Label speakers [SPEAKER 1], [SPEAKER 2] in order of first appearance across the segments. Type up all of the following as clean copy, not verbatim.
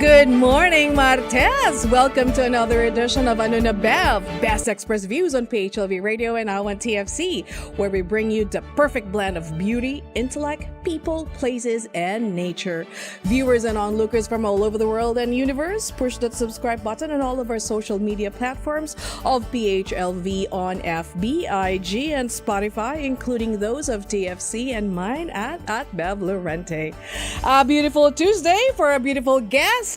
[SPEAKER 1] Good morning, Martes! Welcome to another edition of Ano Na Bev, Best Express Views on PHLV Radio and now on TFC, where we bring you the perfect blend of beauty, intellect, people, places, and nature. Viewers and onlookers from all over the world and universe, push that subscribe button on all of our social media platforms of PHLV on FB, IG, and Spotify, including those of TFC and mine at Bev Llorente. A beautiful Tuesday for a beautiful guest.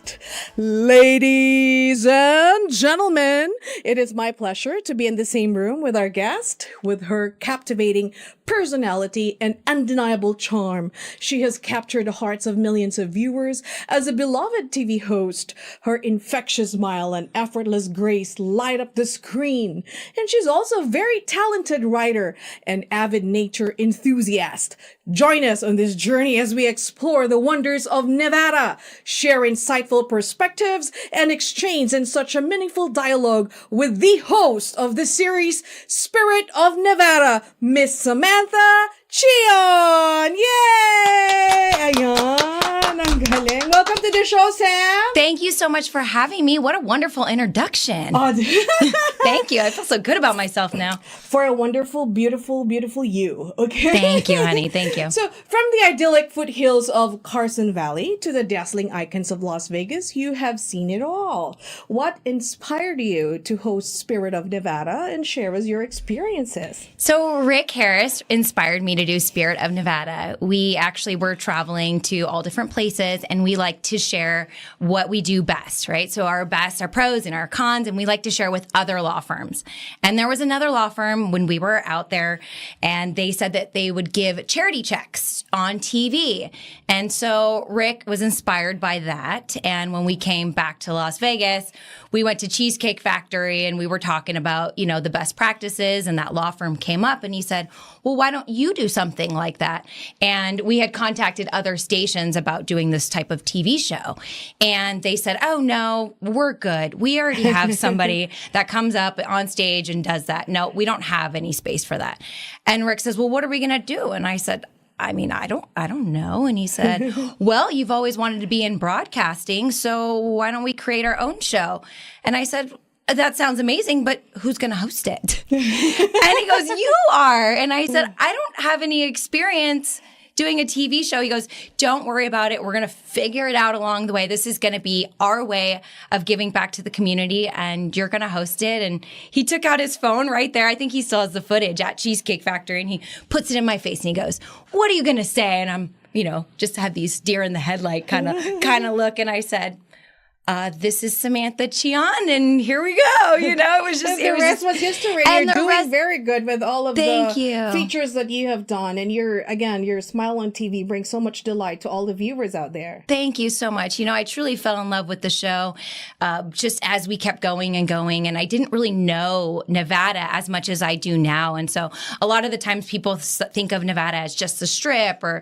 [SPEAKER 1] Ladies and gentlemen, it is my pleasure to be in the same room with our guest, with her captivating personality and undeniable charm. She has captured the hearts of millions of viewers as a beloved TV host. Her infectious smile and effortless grace light up the screen. And she's also a very talented writer and avid nature enthusiast. Join us on this journey as we explore the wonders of Nevada, share insightful perspectives, and exchange in such a meaningful dialogue with the host of the series, Spirit of Nevada, Miss Samantha Chian! Yay! Ayan, ang galing. Welcome to the show, Sam.
[SPEAKER 2] Thank you so much for having me. What a wonderful introduction. Thank you. I feel so good about myself now.
[SPEAKER 1] For a wonderful, beautiful, beautiful you. Okay.
[SPEAKER 2] Thank you, honey. Thank you.
[SPEAKER 1] So, from the idyllic foothills of Carson Valley to the dazzling icons of Las Vegas, you have seen it all. What inspired you to host Spirit of Nevada and share us your experiences?
[SPEAKER 2] So, Rick Harris inspired me to do Spirit of Nevada. We actually were traveling to all different places and we like to share what we do best, right? So our best, our pros and our cons, and we like to share with other law firms. And there was another law firm when we were out there and they said that they would give charity checks on TV. And so Rick was inspired by that. And when we came back to Las Vegas, we went to Cheesecake Factory and we were talking about, you know, the best practices, and that law firm came up and he said, well, why don't you do something like that? And we had contacted other stations about doing this type of TV show. And they said, oh, no, we're good. We already have somebody that comes up on stage and does that. No, we don't have any space for that. And Rick says, well, what are we going to do? And I said, I don't know. And he said, well, you've always wanted to be in broadcasting, so why don't we create our own show? And I said, that sounds amazing, but who's going to host it? And he goes, you are. And I said, I don't have any experience doing a TV show. He goes, don't worry about it. We're going to figure it out along the way. This is going to be our way of giving back to the community and you're going to host it. And he took out his phone right there. I think he still has the footage at Cheesecake Factory and he puts it in my face and he goes, what are you going to say? And I'm, just have these deer in the headlight kind of look. And I said, this is Samantha Chian, and here we go. It was just
[SPEAKER 1] the rest was history. And you're doing very good with all of
[SPEAKER 2] the
[SPEAKER 1] features that you have done, and your smile on TV brings so much delight to all the viewers out there.
[SPEAKER 2] Thank you so much. I truly fell in love with the show just as we kept going, and I didn't really know Nevada as much as I do now, and so a lot of the times people think of Nevada as just the Strip or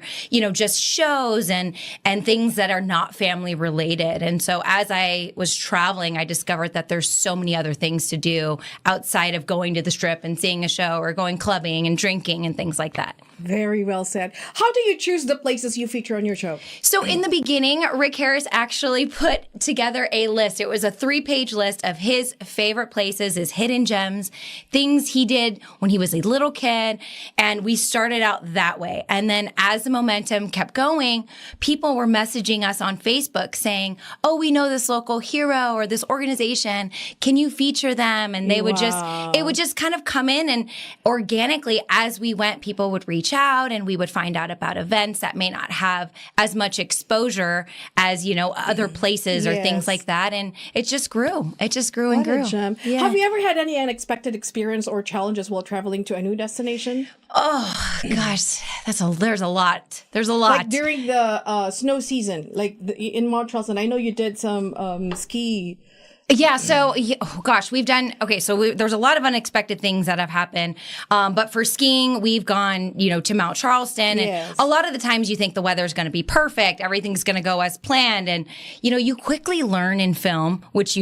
[SPEAKER 2] just shows and things that are not family related, and so as I was traveling, I discovered that there's so many other things to do outside of going to the Strip and seeing a show or going clubbing and drinking and things like that.
[SPEAKER 1] Very well said. How do you choose the places you feature on your show?
[SPEAKER 2] So in the beginning, Rick Harris actually put together a list. It was a 3-page list of his favorite places, his hidden gems, things he did when he was a little kid. And we started out that way. And then as the momentum kept going, people were messaging us on Facebook saying, oh, we know this local hero or this organization. Can you feature them? And they would it would just kind of come in, and organically as we went, people would reach out and we would find out about events that may not have as much exposure as, other places or things like that. And it just grew. It just grew and grew.
[SPEAKER 1] Yeah. Have you ever had any unexpected experience or challenges while traveling to a new destination?
[SPEAKER 2] Oh, gosh, there's a lot.
[SPEAKER 1] Like during the snow season, like in Mount Charleston, I know you did some ski.
[SPEAKER 2] Yeah. So, we've done, there's a lot of unexpected things that have happened. But for skiing, we've gone, to Mount Charleston.
[SPEAKER 1] Yes.
[SPEAKER 2] And a lot of the times you think the weather's going to be perfect. Everything's going to go as planned. And, you quickly learn in film, which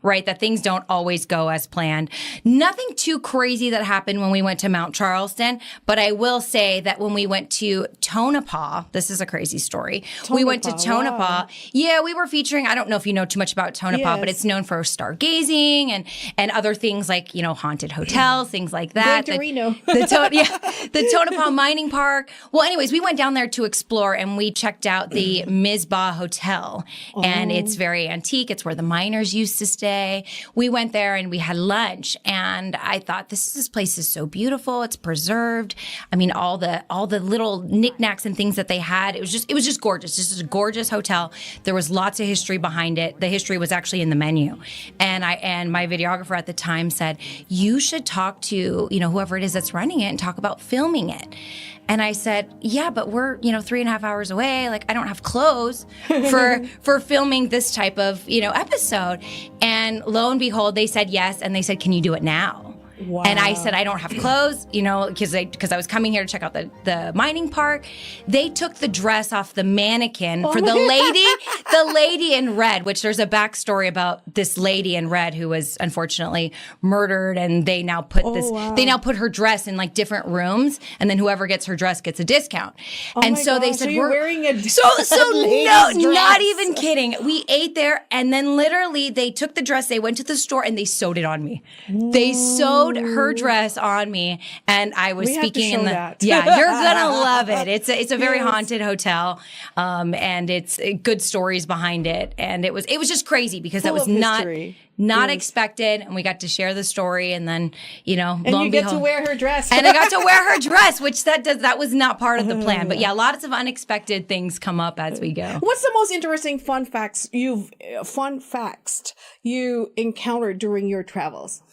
[SPEAKER 2] right? That things don't always go as planned. Nothing too crazy that happened when we went to Mount Charleston, but I will say that when we went to Tonopah, this is a crazy story. We went to Tonopah. Wow. Yeah, we were featuring, I don't know if you know too much about Tonopah, but it's known for stargazing and other things like, haunted hotels, things like that.
[SPEAKER 1] Going to Reno.
[SPEAKER 2] The Tonopah Mining Park. Well, anyways, we went down there to explore and we checked out the Mizpah Hotel. And it's very antique. It's where the miners used to stay. We went there and we had lunch and I thought this place is so beautiful. It's preserved. I mean, all the little knickknacks and things that they had. It was just gorgeous. Just a gorgeous hotel. There was lots of history behind it. The history was actually in the menu. And my videographer at the time said, you should talk to, whoever it is that's running it and talk about filming it. And I said, yeah, but we're, 3.5 hours away. Like, I don't have clothes for filming this type of, episode. And lo and behold, they said yes. And they said, can you do it now? Wow. And I said, I don't have clothes, because I was coming here to check out the mining park. They took the dress off the mannequin for the lady in red, which there's a backstory about this lady in red who was unfortunately murdered. And they now put they now put her dress in like different rooms. And then whoever gets her dress gets a discount. And so they said,
[SPEAKER 1] you're wearing a
[SPEAKER 2] no, not even kidding. We ate there. And then literally they took the dress, they went to the store and they sewed it on me. They sewed her dress on me, and I was speaking in the. That. Yeah, you're gonna love it. It's a very haunted hotel, and it's good stories behind it, and it was just crazy because that was not expected, and we got to share the story, and then
[SPEAKER 1] and you get to wear her dress,
[SPEAKER 2] and I got to wear her dress, which that was not part of the plan, but yeah, lots of unexpected things come up as we go.
[SPEAKER 1] What's the most interesting fun facts you encountered during your travels?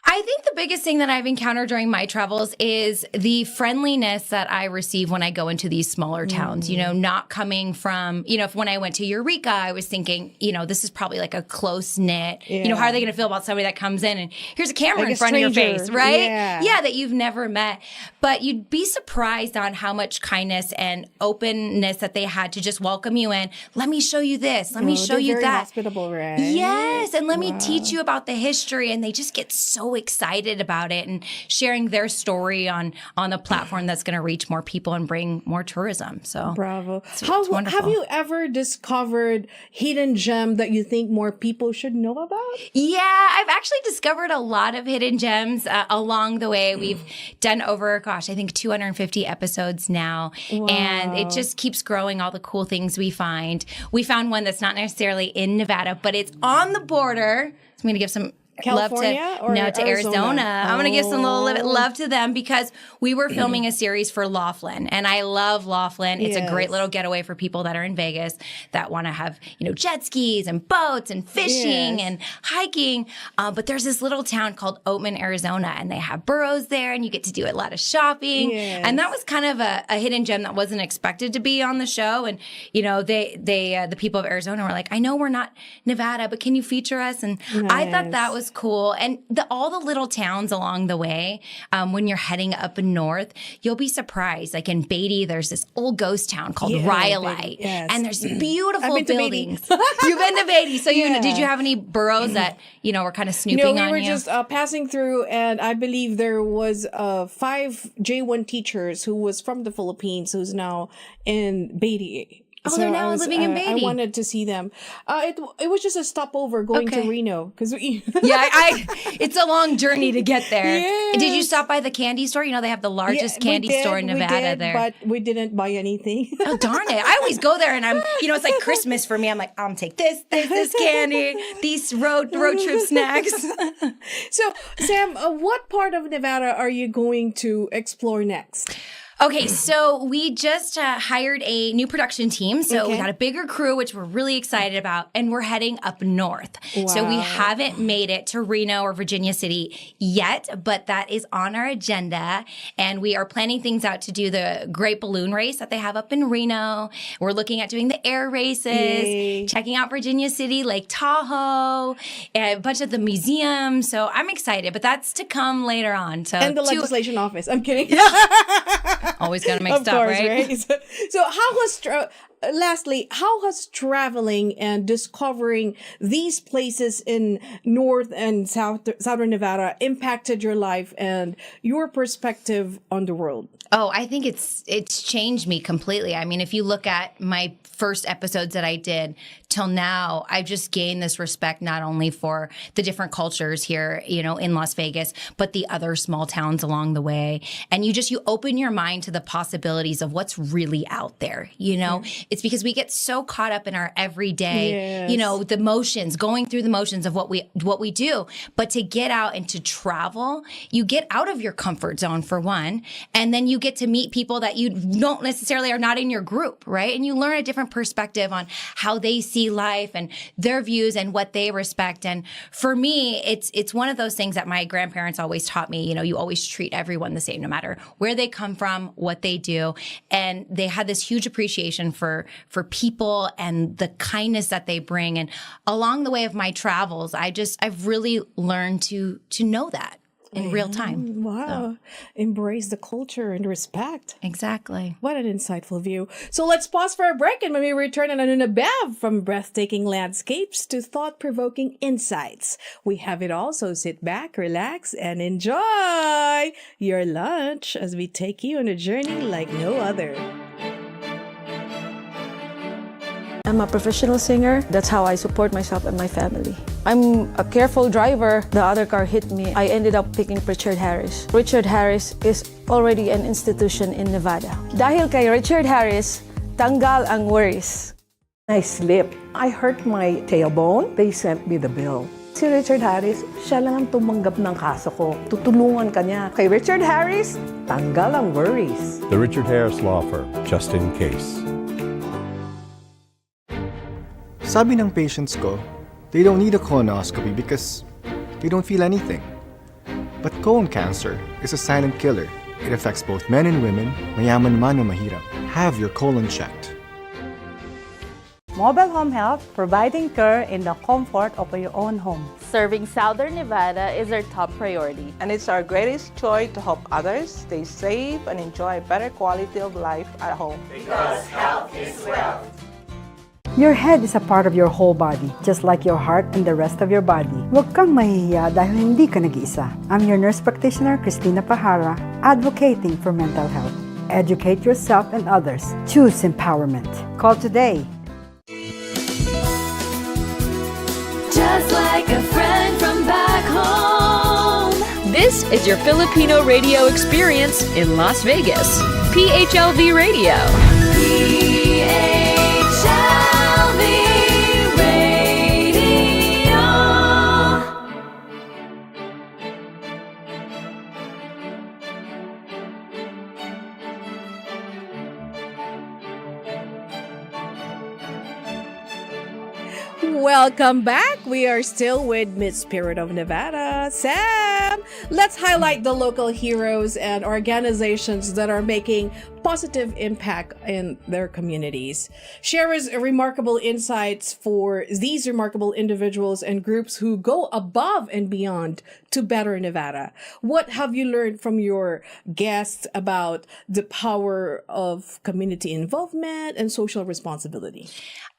[SPEAKER 2] I think the biggest thing that I've encountered during my travels is the friendliness that I receive when I go into these smaller towns, not coming from, if when I went to Eureka, I was thinking, this is probably like a close knit, how are they going to feel about somebody that comes in and here's a camera like in front of your face, right? Yeah, that you've never met. But you'd be surprised on how much kindness and openness that they had to just welcome you in. Let me show you this. Let me show you that.
[SPEAKER 1] Hospitable, right?
[SPEAKER 2] Yes. And let me teach you about the history. And they just get so excited about it and sharing their story on a platform that's going to reach more people and bring more tourism. So
[SPEAKER 1] bravo. It's wonderful. Have you ever discovered hidden gem that you think more people should know about?
[SPEAKER 2] Yeah, I've actually discovered a lot of hidden gems along the way. We've done over, I think 250 episodes now. Wow. And it just keeps growing, all the cool things we find. We found one that's not necessarily in Nevada, but it's on the border. So I'm going to give some
[SPEAKER 1] California
[SPEAKER 2] love to Arizona. I'm going to give some little love to them because we were filming a series for Laughlin, and I love Laughlin. It's a great little getaway for people that are in Vegas that want to have, jet skis and boats and fishing and hiking. But there's this little town called Oatman, Arizona, and they have burros there, and you get to do a lot of shopping. Yes. And that was kind of a hidden gem that wasn't expected to be on the show. And the people of Arizona were like, I know we're not Nevada, but can you feature us? And I thought that was cool. And all the little towns along the way, when you're heading up north, you'll be surprised. Like in Beatty, there's this old ghost town called Rhyolite. Yes. And there's beautiful buildings. You've been to Beatty. So did you have any burros that, were kind of snooping on you?
[SPEAKER 1] We were just passing through, and I believe there was 5 J1 teachers who was from the Philippines who's now in Beatty.
[SPEAKER 2] They're now living in Beatty.
[SPEAKER 1] I wanted to see them. It was just a stopover going to Reno because
[SPEAKER 2] it's a long journey to get there.
[SPEAKER 1] Yes.
[SPEAKER 2] Did you stop by the candy store? They have the largest candy store in Nevada there.
[SPEAKER 1] But we didn't buy anything.
[SPEAKER 2] Oh darn it! I always go there, and I'm, it's like Christmas for me. I'm like, I'm gonna take this candy, these road trip snacks.
[SPEAKER 1] So, Sam, what part of Nevada are you going to explore next?
[SPEAKER 2] Okay, so we just hired a new production team. So we got a bigger crew, which we're really excited about, and we're heading up north. Wow. So we haven't made it to Reno or Virginia City yet, but that is on our agenda. And we are planning things out to do the Great Balloon Race that they have up in Reno. We're looking at doing the air races, checking out Virginia City, Lake Tahoe, a bunch of the museums. So I'm excited, but that's to come later on. So
[SPEAKER 1] and the legislation office. I'm kidding.
[SPEAKER 2] Always got to make stuff, right?
[SPEAKER 1] So how was lastly, how has traveling and discovering these places in North and Southern Nevada impacted your life and your perspective on the world?
[SPEAKER 2] Oh, I think it's changed me completely. I mean, if you look at my first episodes that I did till now, I've just gained this respect not only for the different cultures here, in Las Vegas, but the other small towns along the way. And you open your mind to the possibilities of what's really out there. It's because we get so caught up in our everyday, the motions, going through the motions of what we do. But to get out and to travel, you get out of your comfort zone for one, and then you get to meet people that you don't necessarily are not in your group, right? And you learn a different perspective on how they see life and their views and what they respect. And for me, it's one of those things that my grandparents always taught me. You always treat everyone the same, no matter where they come from, what they do. And they had this huge appreciation for people and the kindness that they bring. And along the way of my travels, I've really learned to know that in real time.
[SPEAKER 1] Wow. So. Embrace the culture and respect.
[SPEAKER 2] Exactly.
[SPEAKER 1] What an insightful view. So let's pause for a break, and when we return, Anuna Bev, from breathtaking landscapes to thought-provoking insights. We have it all, so sit back, relax, and enjoy your lunch as we take you on a journey like no other.
[SPEAKER 3] I'm a professional singer. That's how I support myself and my family. I'm a careful driver. The other car hit me. I ended up picking Richard Harris. Richard Harris is already an institution in Nevada. Dahil kay Richard Harris, tanggal ang worries.
[SPEAKER 4] I slipped. I hurt my tailbone. They sent me the bill. Si Richard Harris, siya lang ang tumanggap ng kaso ko. Tutulungan ka niya. Kay Richard Harris, tanggal ang worries.
[SPEAKER 5] The Richard Harris Law Firm, just in case.
[SPEAKER 6] Sabi ng patients ko, they don't need a colonoscopy because they don't feel anything. But colon cancer is a silent killer. It affects both men and women, mayaman man o mahirap. Have your colon checked.
[SPEAKER 7] Mobile Home Health, providing care in the comfort of your own home.
[SPEAKER 8] Serving Southern Nevada is our top priority.
[SPEAKER 9] And it's our greatest joy to help others stay safe and enjoy a better quality of life at home.
[SPEAKER 10] Because health is wealth.
[SPEAKER 7] Your head is a part of your whole body, just like your heart and the rest of your body. Huwag kang mahihiya dahil hindi ka nag-iisa. I'm your nurse practitioner, Christina Pajara, advocating for mental health. Educate yourself and others. Choose empowerment. Call today.
[SPEAKER 11] Just like a friend from back home.
[SPEAKER 12] This is your Filipino radio experience in Las Vegas. PHLV Radio.
[SPEAKER 1] Welcome back. We are still with Miss Spirit of Nevada, Sam. Let's highlight the local heroes and organizations that are making positive impact in their communities. Share us remarkable insights for these remarkable individuals and groups who go above and beyond to better Nevada. What have you learned from your guests about the power of community involvement and social responsibility?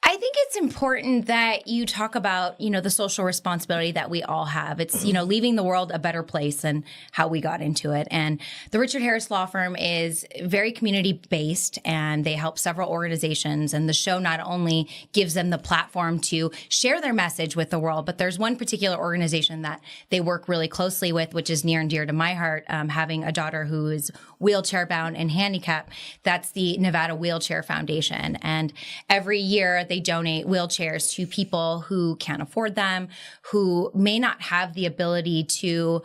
[SPEAKER 2] I think it's important that you talk about, the social responsibility that we all have. It's, leaving the world a better place than how we got into it. And the Richard Harris Law Firm is very community-based, and they help several organizations. And the show not only gives them the platform to share their message with the world, but there's one particular organization that they work really closely with, which is near and dear to my heart, having a daughter who is wheelchair-bound and handicapped. That's the Nevada Wheelchair Foundation. And every year they donate wheelchairs to people who can't afford them, who may not have the ability to,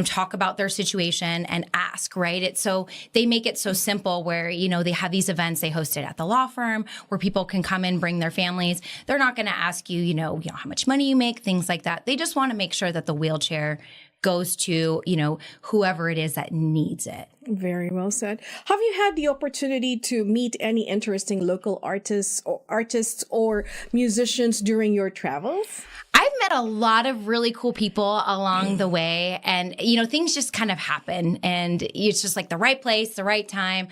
[SPEAKER 2] talk about their situation and ask, right? So they make it so simple where, they have these events, they host it at the law firm where people can come in, bring their families. They're not going to ask you, how much money you make, things like that. They just want to make sure that the wheelchair goes to, whoever it is that needs it.
[SPEAKER 1] Very well said. Have you had the opportunity to meet any interesting local artists or musicians during your travels?
[SPEAKER 2] I've met a lot of really cool people along the way, and things just kind of happen, and it's just like the right place, the right time.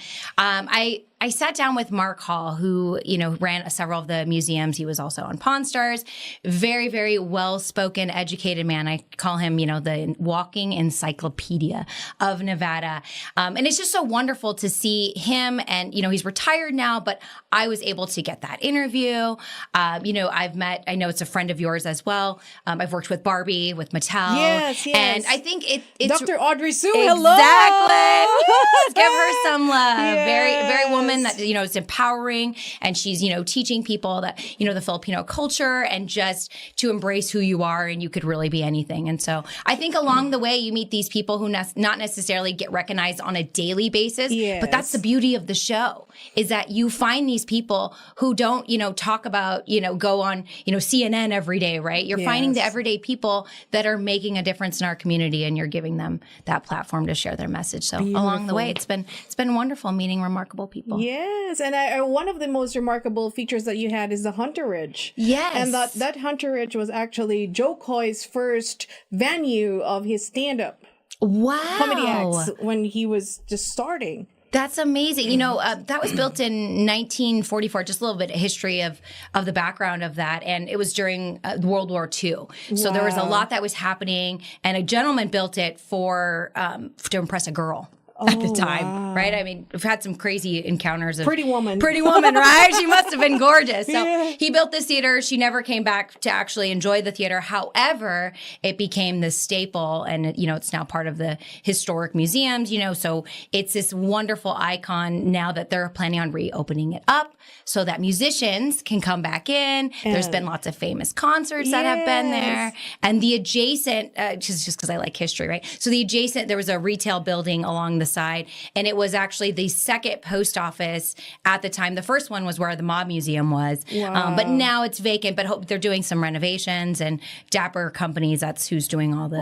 [SPEAKER 2] I sat down with Mark Hall, who, ran several of the museums. He was also on Pawn Stars. Very, very well-spoken, educated man. I call him, the walking encyclopedia of Nevada. And it's just so wonderful to see him. And, he's retired now, but I was able to get that interview. I know it's a friend of yours as well. I've worked with Barbie, with Mattel.
[SPEAKER 1] Yes.
[SPEAKER 2] And I think it's
[SPEAKER 1] Dr. Audrey Sue,
[SPEAKER 2] hello.
[SPEAKER 1] hello.
[SPEAKER 2] Yes, give her some love.
[SPEAKER 1] Yes.
[SPEAKER 2] Very, very woman that, is empowering, and she's, teaching people that, the Filipino culture and just to embrace who you are, and you could really be anything. And so I think along the way you meet these people who not necessarily get recognized on a daily basis, but that's the beauty of the show, is that you find these people who don't, talk about, go on, CNN every day, right? You're finding the everyday people that are making a difference in our community, and you're giving them that platform to share their message. So along the way, it's been wonderful meeting remarkable people.
[SPEAKER 1] Yes, and one of the most remarkable features that you had is the Hunterage.
[SPEAKER 2] Yes.
[SPEAKER 1] And that Hunterage was actually Joe Coy's first venue of his stand-up comedy acts when he was just starting.
[SPEAKER 2] That's amazing. That was built in 1944, just a little bit of history of the background of that. And it was during World War II. So there was a lot that was happening, and a gentleman built it to impress a girl. At the time, right? I mean, we've had some crazy encounters of
[SPEAKER 1] Pretty Woman,
[SPEAKER 2] right? She must have been gorgeous. So he built this theater. She never came back to actually enjoy the theater. However, it became this staple, and it's now part of the historic museums. So it's this wonderful icon now that they're planning on reopening it up so that musicians can come back in. There's been lots of famous concerts that have been there, and the adjacent, just because I like history, right? So the adjacent, there was a retail building along the side, and it was actually the second post office at the time. The first one was where the Mob Museum was, but now it's vacant. But they're doing some renovations, and Dapper Companies, that's who's doing all the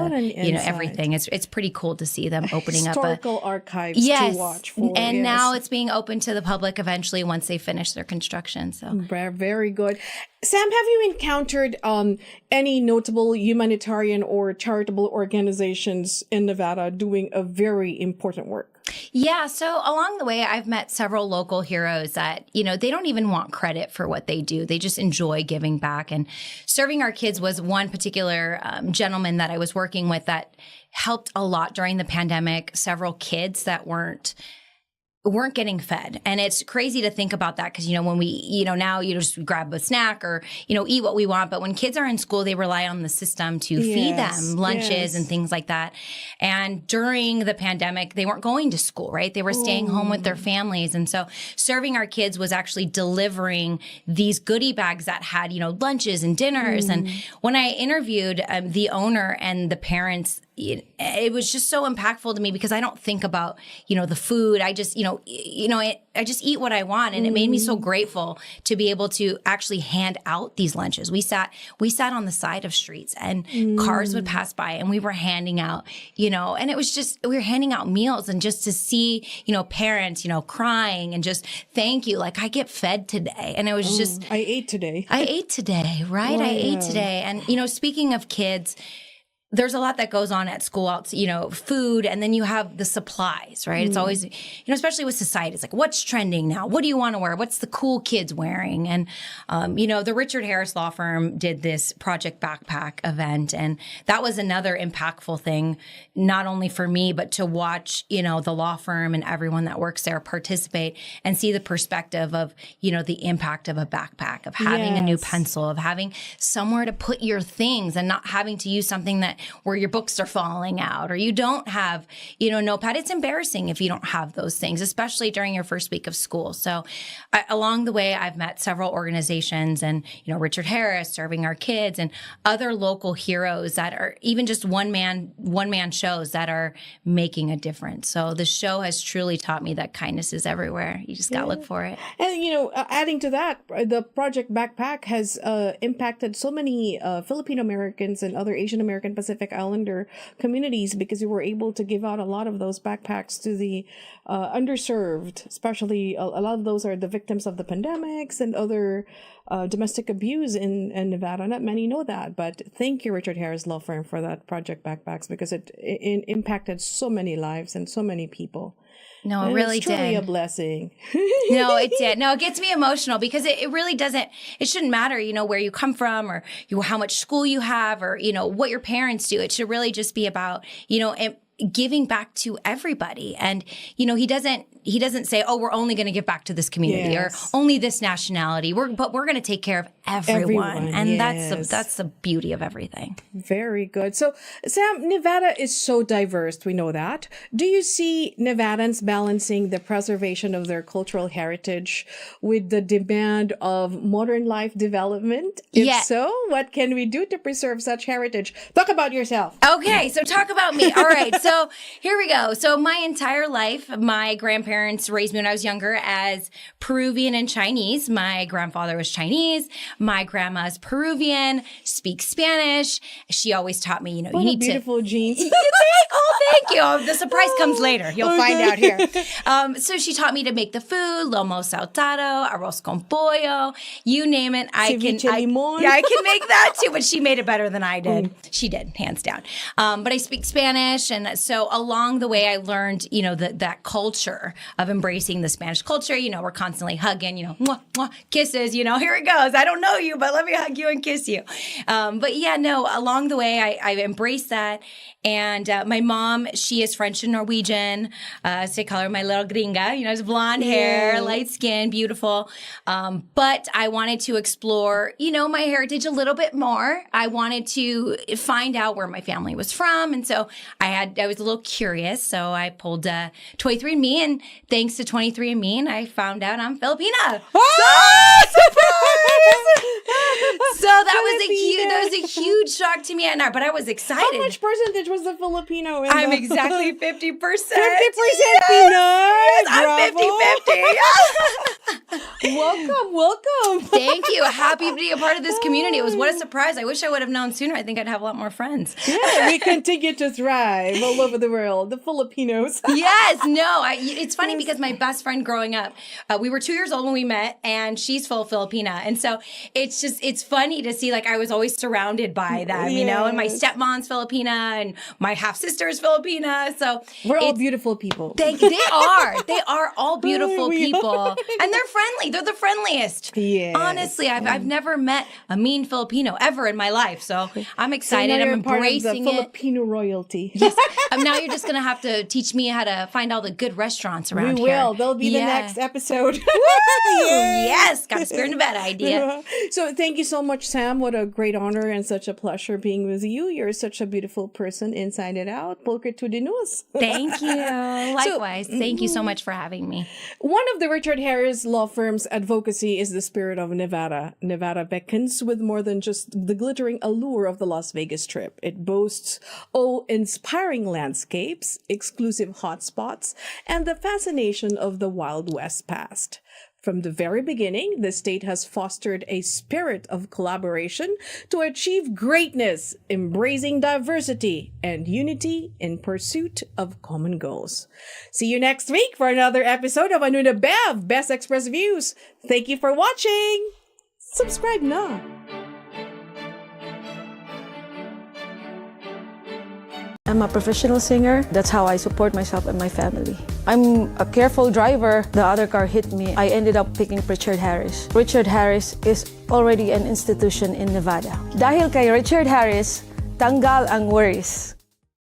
[SPEAKER 2] everything. It's pretty cool to see them opening
[SPEAKER 1] historical
[SPEAKER 2] up
[SPEAKER 1] archives to watch for.
[SPEAKER 2] And now it's being open to the public eventually once they finish their construction. So
[SPEAKER 1] very good. Sam, have you encountered any notable humanitarian or charitable organizations in Nevada doing a very important work?
[SPEAKER 2] Yeah. So along the way, I've met several local heroes that, they don't even want credit for what they do. They just enjoy giving back. And Serving Our Kids was one particular gentleman that I was working with that helped a lot during the pandemic. Several kids that weren't getting fed. And it's crazy to think about that because, when we, now you just grab a snack or, eat what we want. But when kids are in school, they rely on the system to feed them lunches and things like that. And during the pandemic, they weren't going to school, right? They were staying home with their families. And so Serving Our Kids was actually delivering these goodie bags that had, lunches and dinners. And when I interviewed the owner and the parents, it was just so impactful to me because I don't think about, the food. I just, I just eat what I want. And it made me so grateful to be able to actually hand out these lunches. We sat on the side of streets and cars would pass by and we were handing out, and it was just, we were handing out meals and just to see, parents, crying and just thank you. Like I get fed today. And it was just.
[SPEAKER 1] I ate today,
[SPEAKER 2] right? I ate today. And, speaking of kids, there's a lot that goes on at school, food, and then you have the supplies, right? It's always, especially with society, it's like, what's trending now? What do you want to wear? What's the cool kids wearing? And, the Richard Harris Law Firm did this Project Backpack event, and that was another impactful thing, not only for me, but to watch, the law firm and everyone that works there participate and see the perspective of, the impact of a backpack, of having a new pencil, of having somewhere to put your things and not having to use something where your books are falling out or you don't have, notepad. It's embarrassing if you don't have those things, especially during your first week of school. So along the way, I've met several organizations and, Richard Harris, Serving Our Kids, and other local heroes that are even just one man shows that are making a difference. So the show has truly taught me that kindness is everywhere. You just got to look for it.
[SPEAKER 1] And, adding to that, the Project Backpack has impacted so many Filipino Americans and other Asian American Pacific Pacific Islander communities, because we were able to give out a lot of those backpacks to the underserved, especially a lot of those are the victims of the pandemics and other domestic abuse in Nevada. Not many know that, but thank you, Richard Harris Law Firm, for that Project Backpacks, because it impacted so many lives and so many people.
[SPEAKER 2] No, it
[SPEAKER 1] and
[SPEAKER 2] really
[SPEAKER 1] it's truly
[SPEAKER 2] did.
[SPEAKER 1] a blessing.
[SPEAKER 2] No, it did. No, it gets me emotional because it really doesn't, it shouldn't matter, where you come from or how much school you have or, what your parents do. It should really just be about, giving back to everybody. And, he doesn't say, oh, we're only going to give back to this community or only this nationality. But we're going to take care of everyone. And that's the beauty of everything.
[SPEAKER 1] Very good. So, Sam, Nevada is so diverse. We know that. Do you see Nevadans balancing the preservation of their cultural heritage with the demand of modern life development? If so, what can we do to preserve such heritage? Talk about yourself.
[SPEAKER 2] Okay, so talk about me. All right, so here we go. So my entire life, my grandparents raised me when I was younger as Peruvian and Chinese. My grandfather was Chinese. My grandma's Peruvian, speaks Spanish. She always taught me, you need
[SPEAKER 1] beautiful genes.
[SPEAKER 2] Thank you. The surprise comes later. You'll find out here. So she taught me to make the food, lomo saltado, arroz con pollo, you name it. I can make that too, but she made it better than I did. She did, hands down. But I speak Spanish. And so along the way, I learned, that culture of embracing the Spanish culture. We're constantly hugging, mwah, mwah, kisses, here it goes. I don't know you, but let me hug you and kiss you. But yeah, no, along the way, I embraced that. And my mom, she is French and Norwegian. So I call her my little gringa. Has blonde hair, light skin, beautiful. But I wanted to explore, my heritage a little bit more. I wanted to find out where my family was from. And so I was a little curious. So I pulled 23andMe. And thanks to 23andMe, I found out I'm Filipina. So that was a huge shock to me. But I was excited.
[SPEAKER 1] How much percentage was the Filipino in
[SPEAKER 2] I'm
[SPEAKER 1] the...
[SPEAKER 2] exactly 50%.
[SPEAKER 1] 50% Pinoy?
[SPEAKER 2] I'm 50-50.
[SPEAKER 1] Welcome.
[SPEAKER 2] Thank you. Happy to be a part of this community. What a surprise. I wish I would have known sooner. I think I'd have a lot more friends.
[SPEAKER 1] Yeah, we continue to thrive all over the world. The Filipinos.
[SPEAKER 2] Yes. No. It's funny because my best friend growing up, we were 2 years old when we met, and she's full Filipina. And so it's funny to see, I was always surrounded by them, and my stepmom's Filipina and my half-sister is Filipina. So
[SPEAKER 1] we're all beautiful people.
[SPEAKER 2] They are. They are all beautiful people. And they're friendly. They're the friendliest.
[SPEAKER 1] Yes.
[SPEAKER 2] Honestly, I've never met a mean Filipino ever in my life. So I'm excited.
[SPEAKER 1] So now
[SPEAKER 2] I'm
[SPEAKER 1] you're part of
[SPEAKER 2] embracing
[SPEAKER 1] the Filipino royalty.
[SPEAKER 2] Yes. Now you're just going to have to teach me how to find all the good restaurants around here.
[SPEAKER 1] We will. That'll be the next episode.
[SPEAKER 2] Yes. Got a Spirit Nevada idea.
[SPEAKER 1] So thank you so much, Sam. What a great honor and such a pleasure being with you. You're such a beautiful person inside and out. Pulcher to the news.
[SPEAKER 2] Thank you. Likewise. Thank you so much for having me.
[SPEAKER 1] One of the Richard Harris Law Firm's advocacy is the spirit of Nevada. Nevada beckons with more than just the glittering allure of the Las Vegas Strip. It boasts awe-inspiring landscapes, exclusive hotspots, and the fascination of the Wild West past. From the very beginning, the state has fostered a spirit of collaboration to achieve greatness, embracing diversity and unity in pursuit of common goals. See you next week for another episode of Anuna Bev, Best Express Views. Thank you for watching. Subscribe now.
[SPEAKER 3] I'm a professional singer. That's how I support myself and my family. I'm a careful driver. The other car hit me. I ended up picking Richard Harris. Richard Harris is already an institution in Nevada. Dahil kay Richard Harris, tanggal ang worries.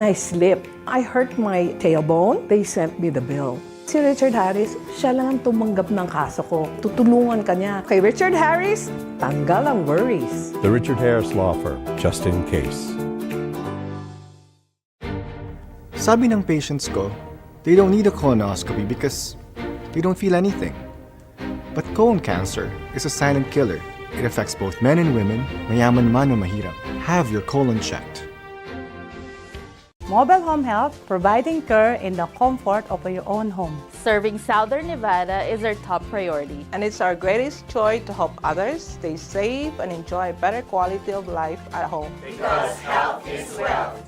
[SPEAKER 4] I slipped. I hurt my tailbone. They sent me the bill. Si Richard Harris, siya lang ang tumanggap ng kaso ko. Tutulungan ka niya. Kay Richard Harris, tanggal ang worries.
[SPEAKER 5] The Richard Harris Law Firm, just in case.
[SPEAKER 6] Sabi ng patients ko, they don't need a colonoscopy because they don't feel anything. But colon cancer is a silent killer. It affects both men and women, mayaman man o mahirap. Have your colon checked.
[SPEAKER 7] Mobile Home Health, providing care in the comfort of your own home.
[SPEAKER 8] Serving Southern Nevada is our top priority.
[SPEAKER 9] And it's our greatest joy to help others stay safe and enjoy a better quality of life at home.
[SPEAKER 10] Because health is wealth.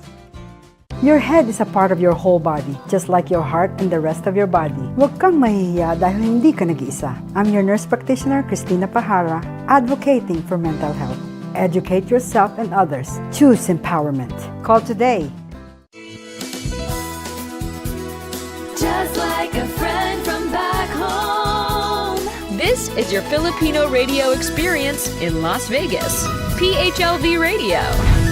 [SPEAKER 7] Your head is a part of your whole body, just like your heart and the rest of your body. Huwag kang mahihiya dahil hindi ka nag-iisa. I'm your nurse practitioner, Christina Pahara, advocating for mental health. Educate yourself and others. Choose empowerment. Call today.
[SPEAKER 11] Just like a friend from back home.
[SPEAKER 12] This is your Filipino radio experience in Las Vegas. PHLV Radio.